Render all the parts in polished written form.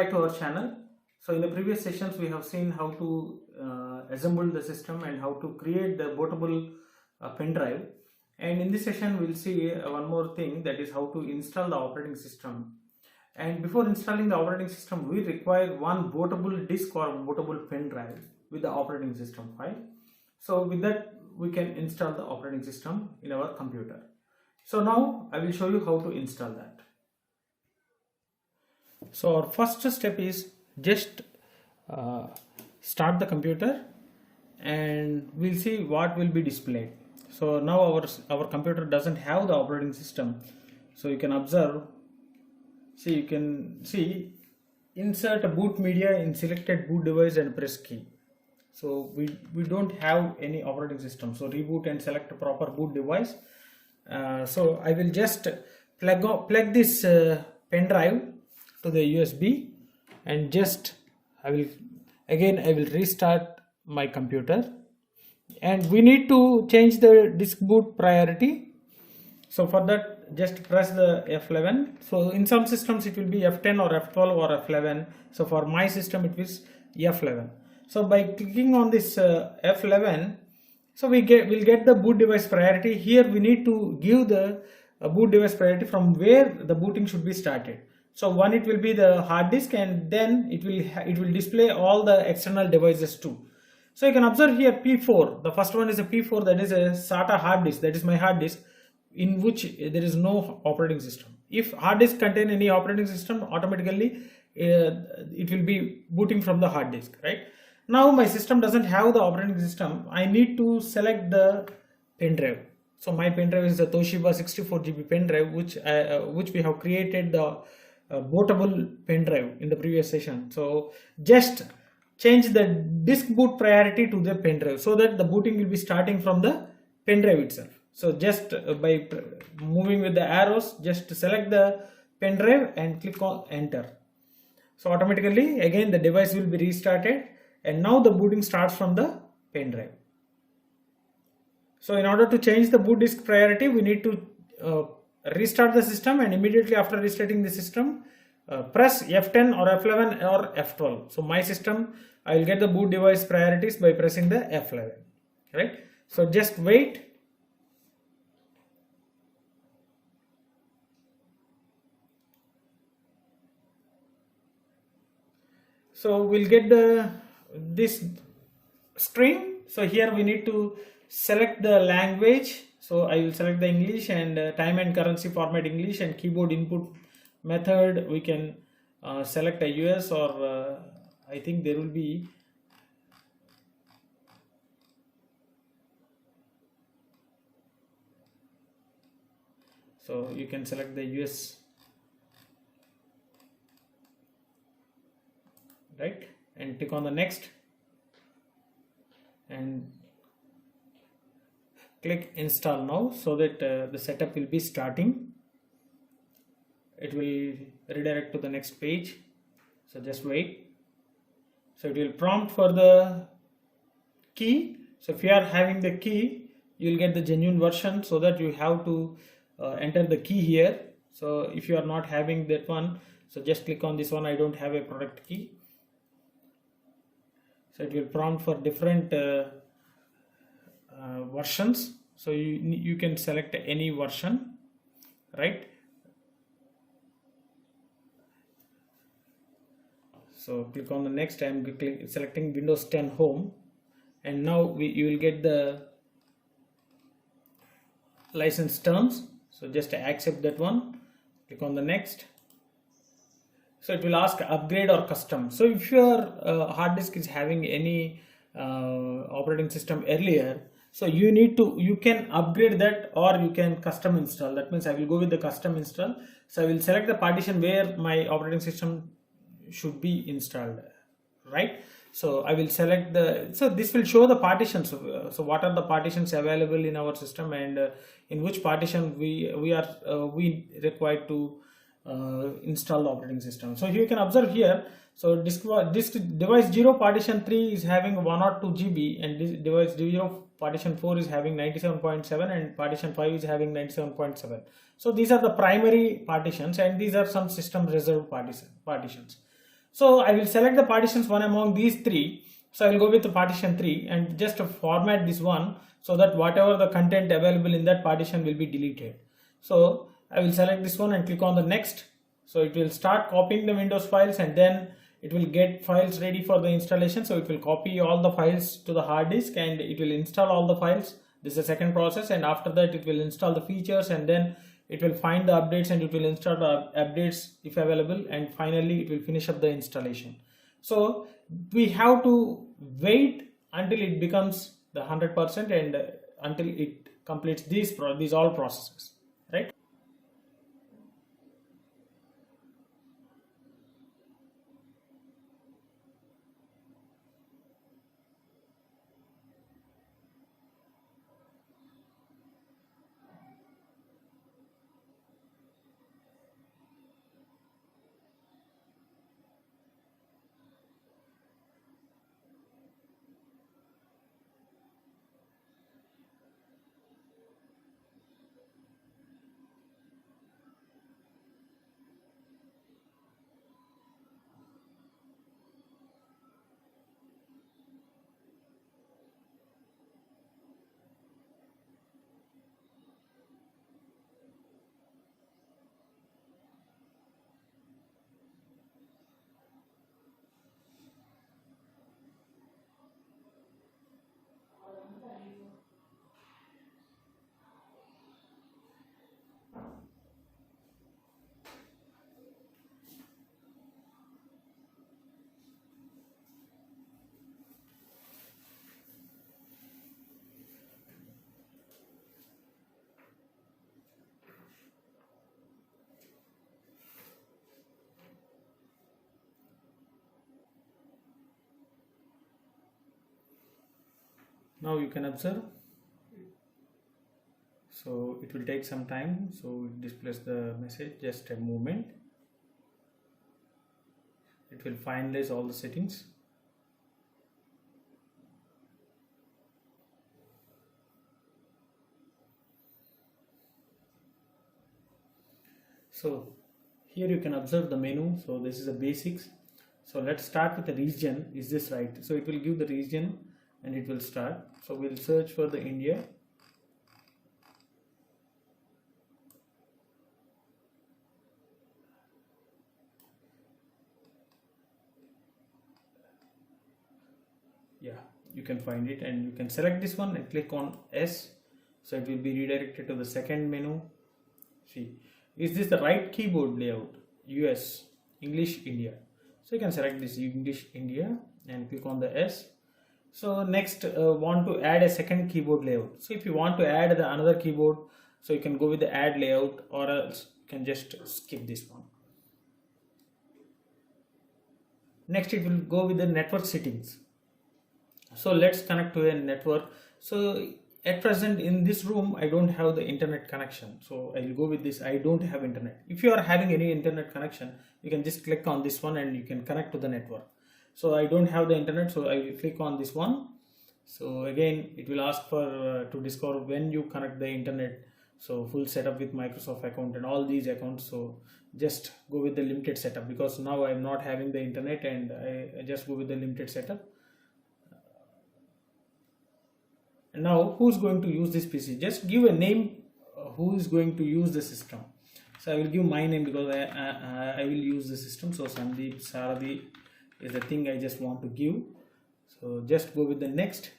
back to our channel. So in the previous sessions we have seen how to assemble the system and how to create the bootable pen drive, and in this session we will see one more thing, that is how to install the operating system. And before installing the operating system we require one bootable disk or bootable pen drive with the operating system file. So with that we can install the operating system in our computer. So now I will show you how to install that. So our first step is just start the computer and we'll see what will be displayed. So now our computer doesn't have the operating system. So you can observe, you can see insert a boot media in selected boot device and press key. So we don't have any operating system, so reboot and select a proper boot device. So I will just plug this pen drive to the USB, and just I will restart my computer, and we need to change the disk boot priority. So for that just press the F11. So in some systems it will be F10 or F12 or F11. So for my system it is F11. So by clicking on this F11, so we'll get the boot device priority. Here we need to give the boot device priority from where the booting should be started. So one, it will be the hard disk, and then it will display all the external devices too. So you can observe here P4. The first one is a P4, that is a SATA hard disk. That is my hard disk, in which there is no operating system. If hard disk contain any operating system, automatically it will be booting from the hard disk, right? Now my system doesn't have the operating system. I need to select the pen drive. So my pen drive is the Toshiba 64 GB pen drive, which we have created the bootable pen drive in the previous session. So just change the disk boot priority to the pen drive, so that the booting will be starting from the pen drive itself. So just by moving with the arrows, just select the pen drive and click on enter. So automatically again the device will be restarted, and now the booting starts from the pen drive. So in order to change the boot disk priority, we need to restart the system, and immediately after restarting the system press F10 or F11 or F12. So my system, I will get the boot device priorities by pressing the F11, right? So just wait. So we'll get this screen. So here we need to select the language. So I will select the English, and time and currency format English, and keyboard input method we can select a US, or I think there will be so you can select the US, right, and click on the next and click install now, so that the setup will be starting. It will redirect to the next page, so just wait. So it will prompt for the key. So if you are having the key, you will get the genuine version, so that you have to enter the key here. So if you are not having that one, so just click on this one, I don't have a product key. So it will prompt for different versions. So you can select any version, right? So click on the next. I am selecting Windows 10 Home, and now you will get the license terms. So just accept that one, click on the next. So it will ask upgrade or custom. So if your hard disk is having any operating system earlier, so you can upgrade that, or you can custom install. That means I will go with the custom install. So I will select the partition where my operating system should be installed, right? So I will select so this will show the partitions. So what are the partitions available in our system, and in which partition we required to install the operating system. So you can observe here. So disk device 0 partition 3 is having 102 GB, and this device 0 partition 4 is having 97.7, and partition 5 is having 97.7. So these are the primary partitions, and these are some system reserved partitions. So I will select the partitions one among these three. So I will go with the partition 3 and just format this one so that whatever the content available in that partition will be deleted. So I will select this one and click on the next. So it will start copying the Windows files, and then it will get files ready for the installation. So it will copy all the files to the hard disk and it will install all the files. This is the second process, and after that it will install the features, and then it will find the updates and it will install the updates if available, and finally it will finish up the installation. So we have to wait until it becomes the 100% and until it completes these all processes, right? Now you can observe, so it will take some time, so it displays the message, just a moment. It will finalize all the settings. So here you can observe the menu. So this is the basics. So let's start with the region. Is this right? So it will give the region and it will start. So we'll search for the India. Yeah, you can find it, and you can select this one and click on S. So it will be redirected to the second menu. See, is this the right keyboard layout? US, English, India. So you can select this English, India and click on the S. So next want to add a second keyboard layout. So if you want to add the another keyboard, so you can go with the add layout, or else you can just skip this one. Next it will go with the network settings. So let's connect to a network. So at present in this room I don't have the internet connection, so I will go with this. I don't have internet. If you are having any internet connection, you can just click on this one and you can connect to the network. So I don't have the internet, so I will click on this one. So again it will ask for to discover when you connect the internet. So full setup with Microsoft account and all these accounts. So just go with the limited setup, because now I am not having the internet, and I just go with the limited setup. And now who's going to use this PC? Just give a name, who is going to use the system. So I will give my name because I will use the system. So Sundeep, Saradhi is the thing I just want to give. So just go with the next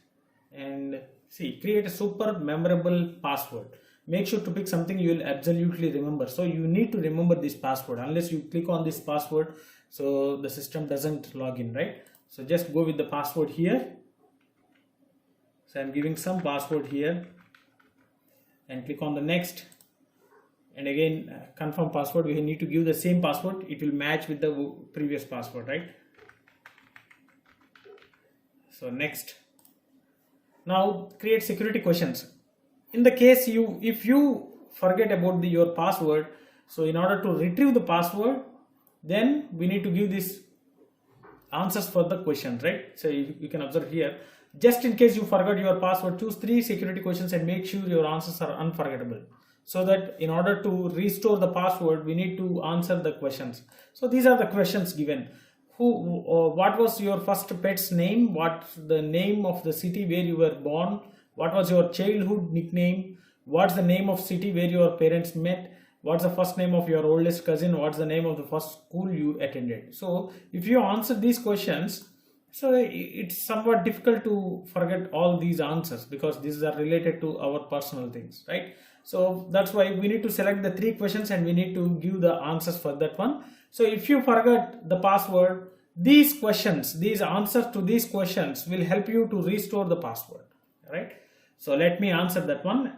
and see, create a super memorable password. Make sure to pick something you will absolutely remember. So you need to remember this password. Unless you click on this password, so the system doesn't log in, right? So just go with the password here. So I'm giving some password here and click on the next, and again confirm password. We need to give the same password. It will match with the previous password, right? So next. Now create security questions. In the case if you forget about your password, so in order to retrieve the password, then we need to give this answers for the question, right? So you can observe here. Just in case you forgot your password, choose 3 security questions and make sure your answers are unforgettable. So that in order to restore the password, we need to answer the questions. So these are the questions given. what was your first pet's name, what's the name of the city where you were born, what was your childhood nickname, what's the name of city where your parents met, what's the first name of your oldest cousin, what's the name of the first school you attended. So if you answer these questions, so it's somewhat difficult to forget all these answers because these are related to our personal things, right? So that's why we need to select the 3 questions and we need to give the answers for that one. So if you forget the password, these questions, these answers to these questions will help you to restore the password, right? So let me answer that one.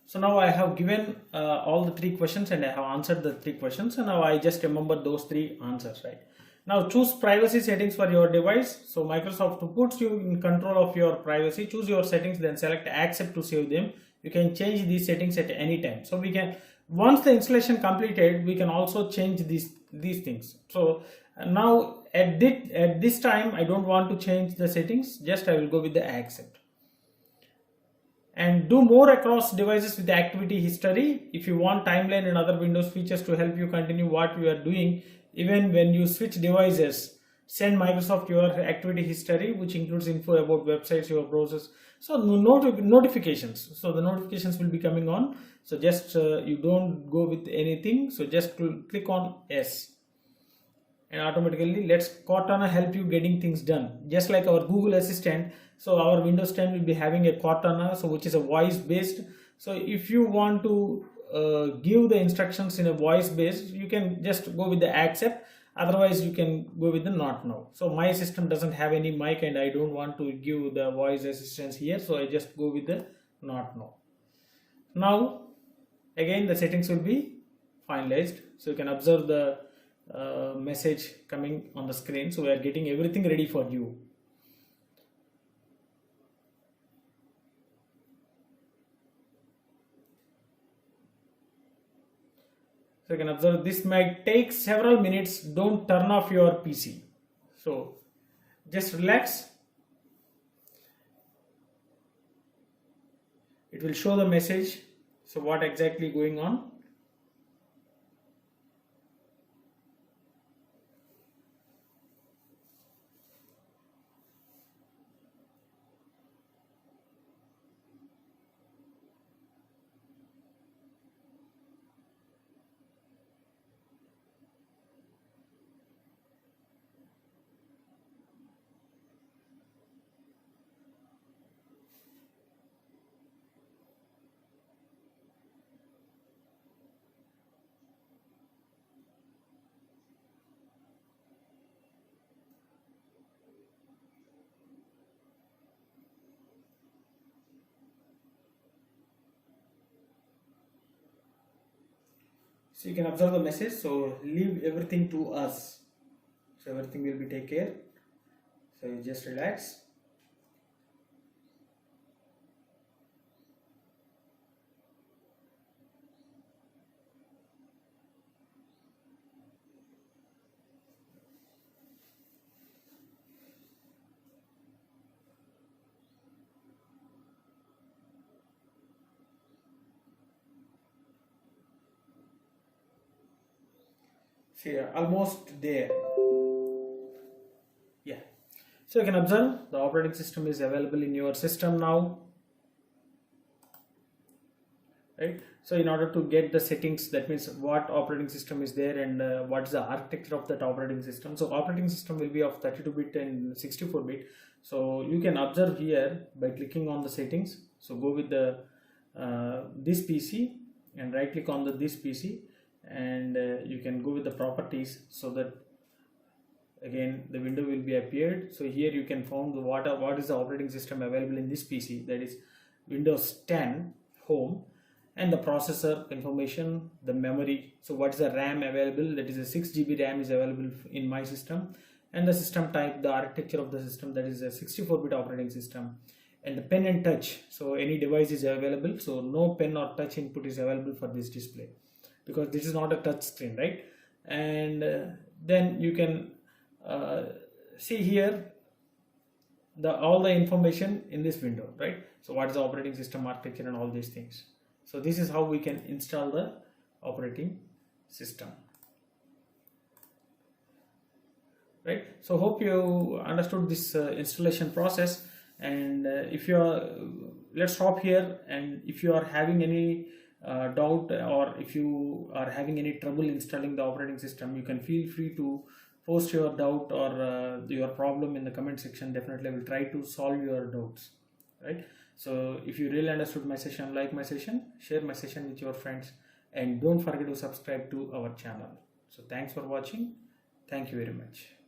So now I have given all the 3 questions and I have answered the 3 questions, and now I just remember those 3 answers, right? Now choose privacy settings for your device. So Microsoft puts you in control of your privacy. Choose your settings, then select accept to save them. You can change these settings at any time. So we can, once the installation completed, we can also change these things. So now at this time I don't want to change the settings, just I will go with the accept. And do more across devices with the activity history. If you want timeline and other Windows features to help you continue what you are doing, even when you switch devices, send Microsoft your activity history, which includes info about websites, your browsers. So notifications. So the notifications will be coming on. So just you don't go with anything. So just click on yes. And automatically let's Cortana help you getting things done. Just like our Google Assistant. So our Windows 10 will be having a Cortana, so which is a voice based. So if you want to give the instructions in a voice based, you can just go with the accept, otherwise you can go with the not now. So my system doesn't have any mic and I don't want to give the voice assistance here, so I just go with the not now. Now again the settings will be finalized, so you can observe the message coming on the screen. So we are getting everything ready for you. So you can observe this might take several minutes. Don't turn off your PC. So just relax. It will show the message. So what exactly going on? So you can observe the message. So leave everything to us. So everything will be take care. So you just relax. See, almost there. Yeah. So you can observe the operating system is available in your system now. Right. So in order to get the settings, that means what operating system is there and what is the architecture of that operating system. So operating system will be of 32-bit and 64-bit. So you can observe here by clicking on the settings. So go with the this PC and right click on this PC, and you can go with the properties, so that again the window will be appeared. So here you can find what is the operating system available in this PC, that is Windows 10 Home, and the processor information, the memory. So what is the RAM available, that is a 6 GB RAM is available in my system, and the system type, the architecture of the system, that is a 64-bit operating system, and the pen and touch. So any device is available, so no pen or touch input is available for this display because this is not a touch screen, right? And then you can see here all the information in this window, right? So what is the operating system architecture and all these things. So this is how we can install the operating system. right? So hope you understood this installation process. And if you are let's stop here, and if you are having any doubt, or if you are having any trouble installing the operating system, you can feel free to post your doubt or your problem in the comment section. Definitely I will try to solve your doubts, right? So if you really understood my session, like my session, share my session with your friends, and don't forget to subscribe to our channel. So thanks for watching. Thank you very much.